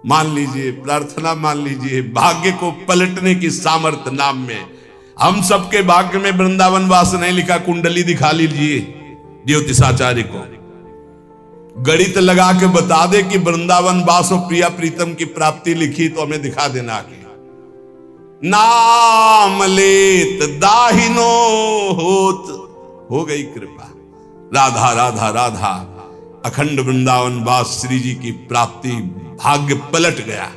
मान लीजिए, प्रार्थना मान लीजिए, भाग्य को पलटने की सामर्थ्य नाम में। हम सबके भाग्य में वृंदावन वास नहीं लिखा, कुंडली दिखा लीजिए ज्योतिषाचार्य को, गणित लगा के बता दे कि वृंदावन वास और प्रिया प्रीतम की प्राप्ति लिखी तो हमें दिखा देना आगे। नाम लेत दाहिनो होत, हो गई कृपा, राधा राधा राधा, अखंड वृंदावन वास श्री जी की प्राप्ति, भाग्य पलट गया।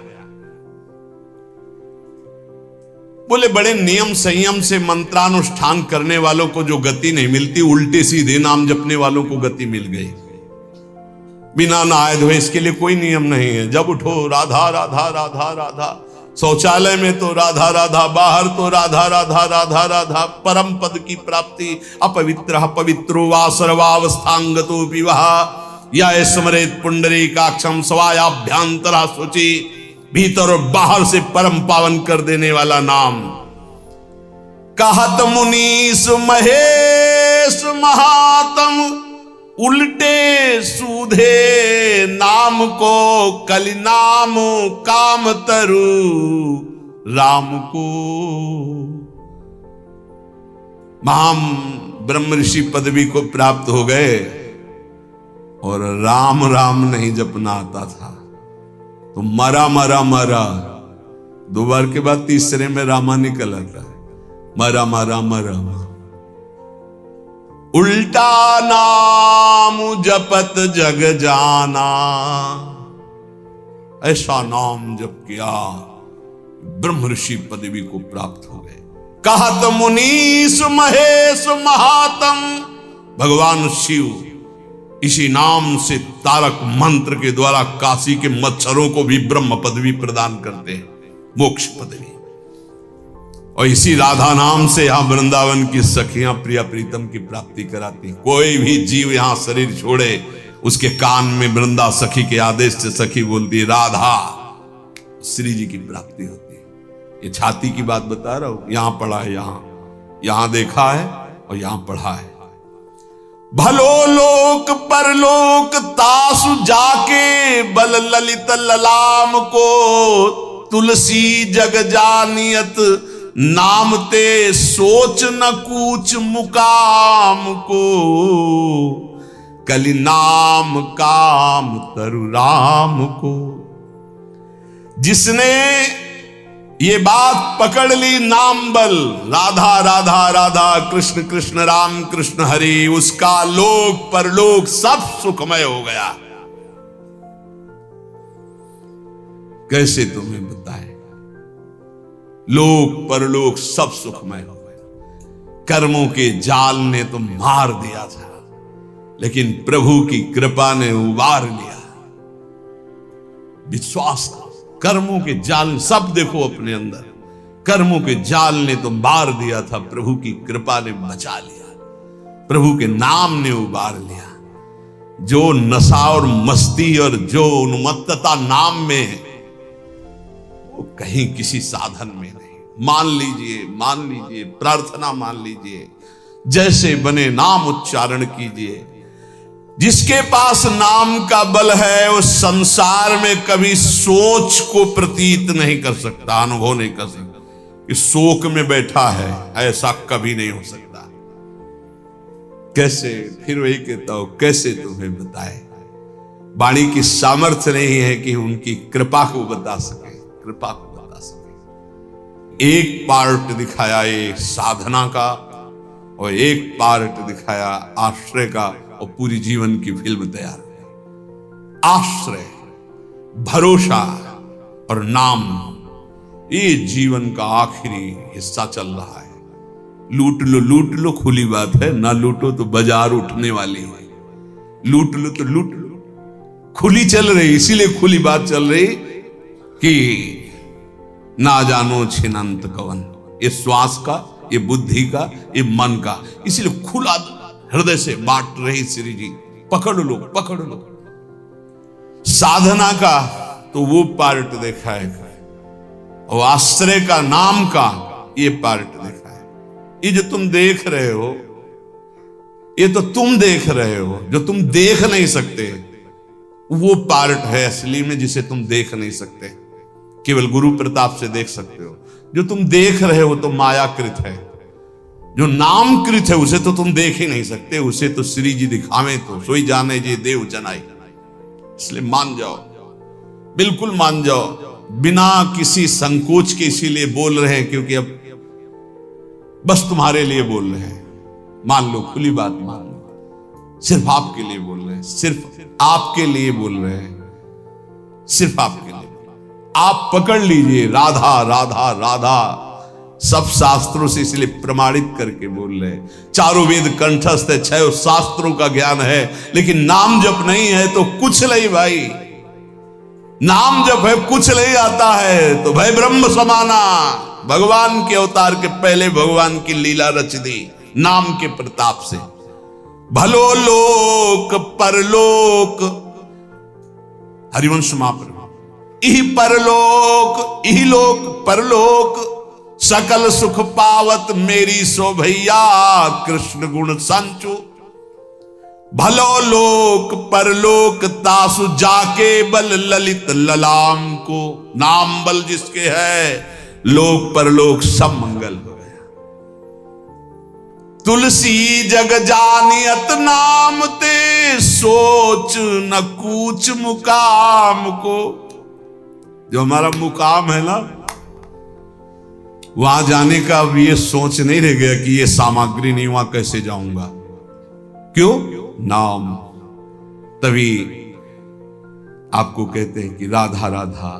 बोले बड़े नियम संयम से मंत्रानुष्ठान करने वालों को जो गति नहीं मिलती, उल्टे सीधे नाम जपने वालों को गति मिल गई। बिना नहाए धोए इसके लिए कोई नियम नहीं है। जब उठो राधा राधा राधा राधा, शौचालय में तो राधा राधा, बाहर तो राधा राधा राधा राधा, परम पद की प्राप्ति। अपवित्र पवित्रो वा सर्वावस्थांगतो विवाह, या स्मरेत पुंडरीकाक्षम स्वायाभ्यांतरा शुचि, भीतर और बाहर से परम पावन कर देने वाला नाम। कहत मुनीस महेश महात्म, उल्टे सूधे नाम को, कलि नाम काम तरु राम को। महाम ब्रह्म ऋषि पदवी को प्राप्त हो गए और राम राम नहीं जपना आता था तो मरा मरा मरा, दो बार के बाद तीसरे में रामा निकल आता है, मरा मरा मरा। उल्टा नाम जपत जग जाना, ऐसा नाम जप किया ब्रह्म ऋषि पदवी को प्राप्त हो गए। कहत मुनीस महेश महात्म, भगवान शिव इसी नाम से तारक मंत्र के द्वारा काशी के मच्छरों को भी ब्रह्म पदवी प्रदान करते हैं, मोक्ष पदवी। और इसी राधा नाम से यहां वृंदावन की सखियां प्रिया प्रीतम की प्राप्ति कराती। कोई भी जीव यहां शरीर छोड़े, उसके कान में वृंदा सखी के आदेश से सखी बोलती है राधा, श्री जी की प्राप्ति होती है। ये छाती की बात बता रहा हूं, यहां पढ़ा है, यहां देखा है और यहां पढ़ा है। भलो लोक परलोक तासु जाके, बल ललित ललाम को, तुलसी जग जानियत नाम ते, सोच न कूच मुकाम को, कलि नाम काम तरु राम को। जिसने ये बात पकड़ ली, नाम बल, राधा राधा राधा, कृष्ण कृष्ण राम कृष्ण हरि, उसका लोक परलोक सब सुखमय हो गया। कैसे तुम्हें बताए, लोक परलोक सब सुखमय हो गया। कर्मों के जाल ने तो मार दिया था, लेकिन प्रभु की कृपा ने उबार लिया। विश्वास, कर्मों के जाल सब देखो अपने अंदर, कर्मों के जाल ने तो मार दिया था, प्रभु की कृपा ने बचा लिया, प्रभु के नाम ने उबार लिया। जो नशा और मस्ती और जो उन्मत्तता नाम में, वो कहीं किसी साधन में नहीं। मान लीजिए प्रार्थना मान लीजिए, जैसे बने नाम उच्चारण कीजिए। जिसके पास नाम का बल है वो संसार में कभी सोच को प्रतीत नहीं कर सकता, अनुभव नहीं कर सकता कि शोक में बैठा है, ऐसा कभी नहीं हो सकता। कैसे, फिर वही कहता हूं, कैसे तुम्हें बताए। वाणी की सामर्थ्य नहीं है कि उनकी कृपा को बता सके, कृपा को बता सके। एक पार्ट दिखाया एक साधना का और एक पार्ट दिखाया आश्रय का, और पूरी जीवन की फिल्म तैयार है। आश्रय, भरोसा और नाम, ये जीवन का आखिरी हिस्सा चल रहा है। लूट लो खुली बात है, ना लूटो तो बाजार उठने वाली है। लूट लो तो लूट लो, खुली चल रही, इसीलिए खुली बात चल रही कि ना जानो छिनंत कवन, ये श्वास का, ये बुद्धि का, ये मन का, इसीलिए खुला हृदय से बांट रही श्री जी। पकड़ लो पकड़ लो। साधना का तो वो पार्ट देखा है, और आश्रय का, नाम का ये पार्ट देखा है। ये जो तुम देख रहे हो, ये तो तुम देख रहे हो, जो तुम देख नहीं सकते वो पार्ट है असली में जिसे तुम देख नहीं सकते, केवल गुरु प्रताप से देख सकते हो। जो तुम देख रहे हो तो मायाकृत है, जो नामकृत है उसे तो तुम देख ही नहीं सकते, उसे तो श्री जी दिखावे तो सोई जाने जे देव जनाई। इसलिए मान जाओ, बिल्कुल मान जाओ, बिना किसी संकोच के इसीलिए बोल रहे हैं क्योंकि अब बस तुम्हारे लिए बोल रहे हैं। मान लो, खुली बात मान लो, सिर्फ आपके लिए बोल रहे हैं, सिर्फ आपके लिए बोल रहे हैं, सिर्फ आपके लिए। आप पकड़ लीजिए, राधा राधा राधा सब शास्त्रों से इसलिए प्रमाणित करके बोल रहे हैं। चारों वेद कंठस्थ है, 6 शास्त्रों का ज्ञान है, लेकिन नाम जप नहीं है तो कुछ नहीं भाई। नाम जप है कुछ नहीं आता है तो भाई ब्रह्म समाना। भगवान के अवतार के पहले भगवान की लीला रच दी नाम के प्रताप से। भलो लोक परलोक, हरिवंश महाप्रभु, इहि परलोक इहि लोक परलोक, सकल सुख पावत मेरी सो भैया, कृष्ण गुण संचु। भलो लोक परलोक तासु जाके बल ललित ललाम को। नाम बल जिसके है लोक परलोक सब मंगल हो गया। तुलसी जग जानियत नाम ते, सोच न कूच मुकाम को। जो हमारा मुकाम है ना, वहां जाने का अब ये सोच नहीं रह गया कि ये सामग्री नहीं, वहां कैसे जाऊंगा। क्यों? नाम। तभी आपको कहते हैं कि राधा राधा,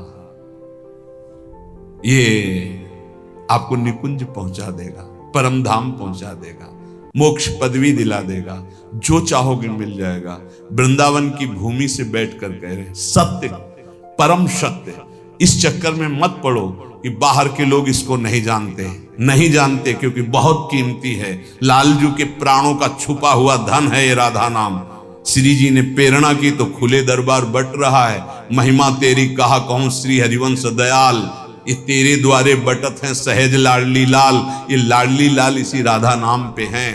ये आपको निकुंज पहुंचा देगा, परम धाम पहुंचा देगा, मोक्ष पदवी दिला देगा, जो चाहोगे मिल जाएगा। वृंदावन की भूमि से बैठकर कह रहे हैं, सत्य परम सत्य। इस चक्कर में मत पड़ो कि बाहर के लोग इसको नहीं जानते, नहीं जानते क्योंकि बहुत कीमती है। लालजू के प्राणों का छुपा हुआ धन है ये राधा नाम। श्री जी ने प्रेरणा की तो खुले दरबार बट रहा है। महिमा तेरी कहा कहूं श्री हरिवंश दयाल, ये तेरे द्वारे बटत हैं सहज लाडली लाल। ये लाडली लाल इसी राधा नाम पे हैं।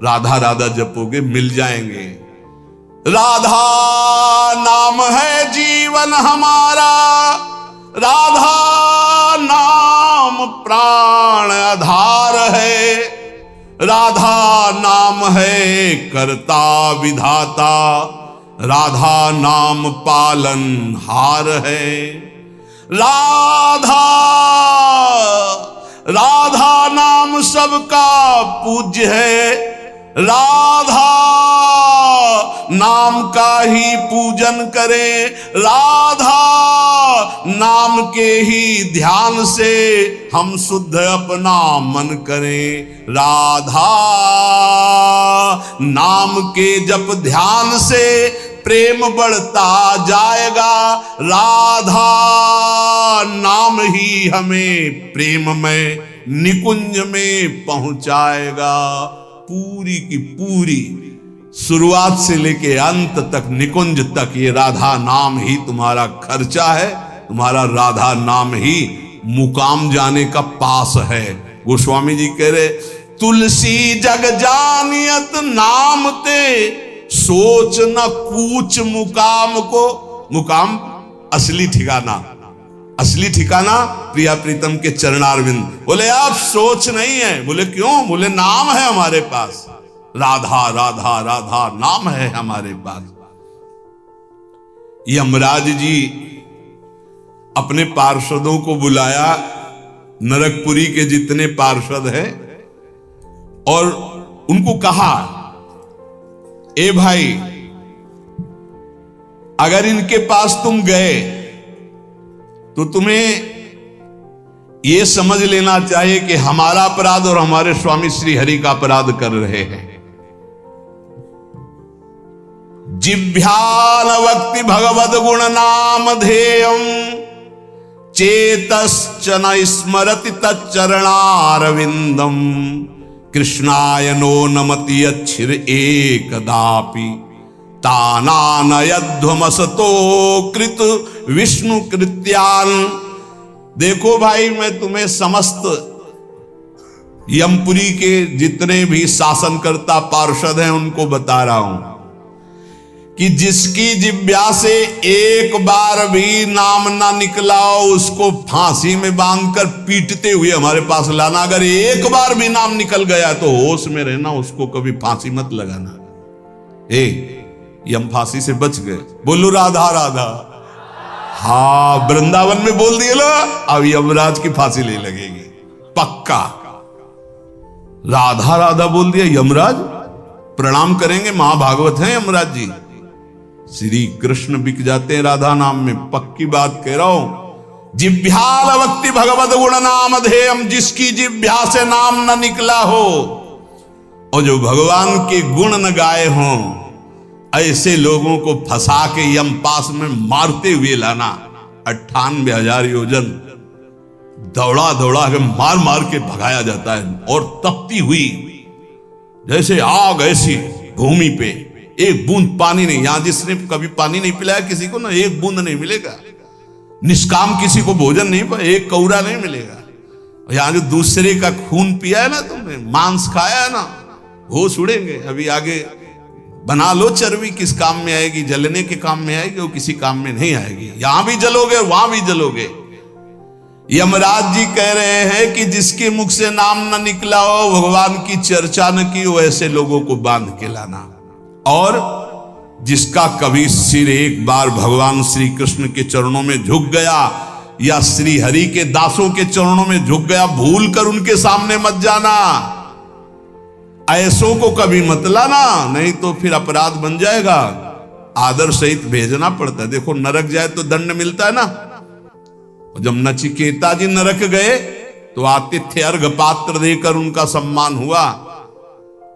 राधा राधा जपोगे मिल जाएंगे। राधा नाम है जीवन हमारा, राधा नाम प्राण आधार है, राधा नाम है कर्ता विधाता, राधा नाम पालन हार है। राधा राधा नाम सबका पूज्य है, राधा नाम का ही पूजन करें, राधा नाम के ही ध्यान से हम शुद्ध अपना मन करें। राधा नाम के जप ध्यान से प्रेम बढ़ता जाएगा, राधा नाम ही हमें प्रेम में निकुंज में पहुंचाएगा। पूरी की पूरी शुरुआत से लेके अंत तक, निकुंज तक ये राधा नाम ही तुम्हारा खर्चा है, तुम्हारा राधा नाम ही मुकाम जाने का पास है। गोस्वामी जी कह रहे, तुलसी जग जानियत नाम ते, सोच न कूच मुकाम को। मुकाम असली ठिकाना, असली ठिकाना प्रिया प्रीतम के चरणारविंद। बोले आप सोच नहीं है। बोले क्यों? बोले नाम है हमारे पास, राधा राधा राधा नाम है हमारे पास। यमराज जी अपने पार्षदों को बुलाया, नरकपुरी के जितने पार्षद हैं, और उनको कहा, ए भाई अगर इनके पास तुम गए तो तुम्हें यह समझ लेना चाहिए कि हमारा अपराध और हमारे स्वामी श्री हरि का अपराध कर रहे हैं। जिभ्यान वक्ति भगवद गुण नाम ध्येयम, चेतश्च न स्मरति तच्चरणारविंदम, कृष्णाय नो नमति अच्छिर एकदापि, तानानयध्वमसतो कृत विष्णु कृत्यान। देखो भाई, मैं तुम्हें समस्त यमपुरी के जितने भी शासनकर्ता पार्षद हैं उनको बता रहा हूं कि जिसकी जिह्वा से एक बार भी नाम ना निकला हो उसको फांसी में बांधकर पीटते हुए हमारे पास लाना। अगर एक बार भी नाम निकल गया तो होश में रहना, उसको कभी फांसी मत लगाना। यम फांसी से बच गए। बोलो राधा राधा। हाँ, वृंदावन में बोल दिए लो, अब यमराज की फांसी ले लगेगी पक्का। राधा राधा बोल दिया, यमराज प्रणाम करेंगे। महाभागवत हैं यमराज जी। श्री कृष्ण बिक जाते हैं राधा नाम में, पक्की बात कह रहा हूं। जिभ्याल भक्ति भगवत गुण नाम धेयम, जिसकी जिभ्या से नाम न निकला हो और जो भगवान के गुण न गाए हों, ऐसे लोगों को फंसा के यम पास में मारते हुए लाना। 98,000 योजन दौड़ा दौड़ा के मार मार के भगाया जाता है। और तपती हुई जैसे आग ऐसी भूमि पे, एक बूंद पानी नहीं। यहां जिसने कभी पानी नहीं पिलाया किसी को ना, एक बूंद नहीं मिलेगा। निष्काम किसी को भोजन नहीं पाया, एक कौरा नहीं मिलेगा। यहां जो दूसरे का खून पिया है ना, तुमने मांस खाया है ना, होश उड़ेंगे। अभी आगे बना लो चर्बी, किस काम में आएगी? जलने के काम में आएगी, वो किसी काम में नहीं आएगी। यहां भी जलोगे वहां भी जलोगे। यमराज जी कह रहे हैं कि जिसके मुख से नाम न निकला हो, भगवान की चर्चा न की हो, ऐसे लोगों को बांध के लाना। और जिसका कभी सिर एक बार भगवान श्री कृष्ण के चरणों में झुक गया या श्री हरि के दासों के चरणों में झुक गया, भूल कर उनके सामने मत जाना। ऐसों को कभी मत लाना, नहीं तो फिर अपराध बन जाएगा। आदर सहित भेजना पड़ता है। देखो नरक जाए तो दंड मिलता है ना। जब नचिकेता जी नरक गए तो आतिथ्य अर्घ पात्र देकर उनका सम्मान हुआ।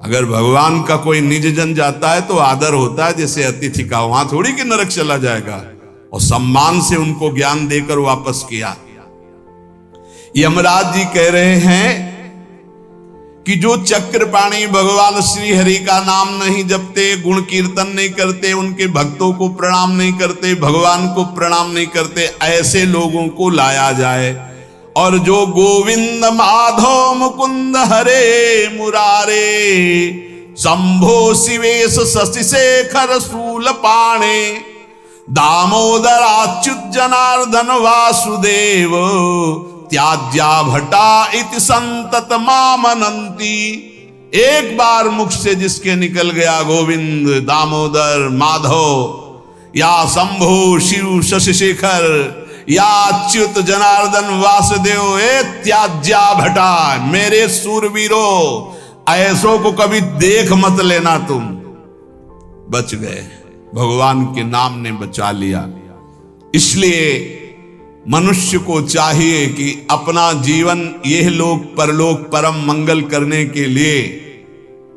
अगर भगवान का कोई निज जन जाता है तो आदर होता है जैसे अतिथि का, वहां थोड़ी कि नरक चला जाएगा। और सम्मान से उनको ज्ञान देकर वापस किया। यमराज जी कह रहे हैं कि जो चक्रपाणी भगवान श्री हरि का नाम नहीं जपते, गुण कीर्तन नहीं करते, उनके भक्तों को प्रणाम नहीं करते, भगवान को प्रणाम नहीं करते, ऐसे लोगों को लाया जाए। और जो गोविंद माधव मुकुंद हरे मुरारे, शंभो शिवेश शशि शेखर शूल पाणे, दामोदर अच्युत जनार्दन वासुदेव, त्याज्या भटा इति संतत मामनंती। एक बार मुख से जिसके निकल गया गोविंद, दामोदर, माधव या शंभो शिव शशि शेखर या अच्युत जनार्दन वासुदेव, त्याज्या भटा, मेरे सूरवीरों, ऐसों को कभी देख मत लेना। तुम बच गए, भगवान के नाम ने बचा लिया। इसलिए मनुष्य को चाहिए कि अपना जीवन यह लोक परलोक परम मंगल करने के लिए,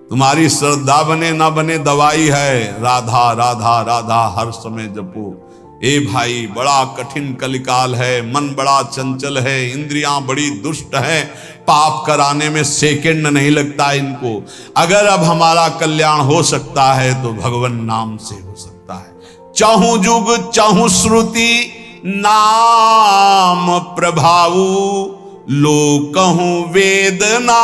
तुम्हारी श्रद्धा बने ना बने दवाई है, राधा राधा राधा हर समय जपो। ए भाई, बड़ा कठिन कलिकाल है, मन बड़ा चंचल है, इंद्रियां बड़ी दुष्ट हैं, पाप कराने में सेकंड नहीं लगता इनको। अगर अब हमारा कल्याण हो सकता है तो भगवान नाम से हो सकता है। चाहूं जुग चाहूं श्रुति नाम प्रभाऊ, लोकहूं वेदना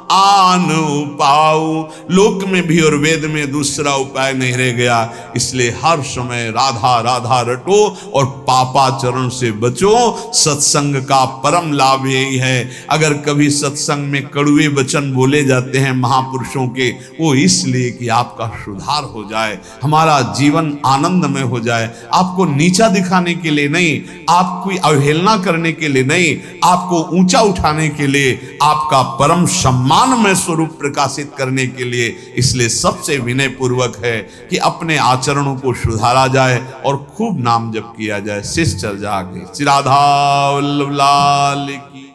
आन उपाऊ। लोक में भी और वेद में दूसरा उपाय नहीं रह गया। इसलिए हर समय राधा राधा रटो और पापाचरण से बचो। सत्संग का परम लाभ यही है। अगर कभी सत्संग में कड़वे वचन बोले जाते हैं महापुरुषों के, वो इसलिए कि आपका सुधार हो जाए, हमारा जीवन आनंदमय हो जाए। आपको नीचा दिखाने के लिए नहीं, आपकी अवहेलना करने के लिए नहीं, आपको ऊंचा उठाने के लिए, आपका परम सम्मान में स्वरूप प्रकाशित करने के लिए। इसलिए सबसे विनय पूर्वक है कि अपने आचरणों को सुधारा जाए और खूब नाम जप किया जाए। शिष्य चल जागे। श्री राधा वल्लभ लाल की।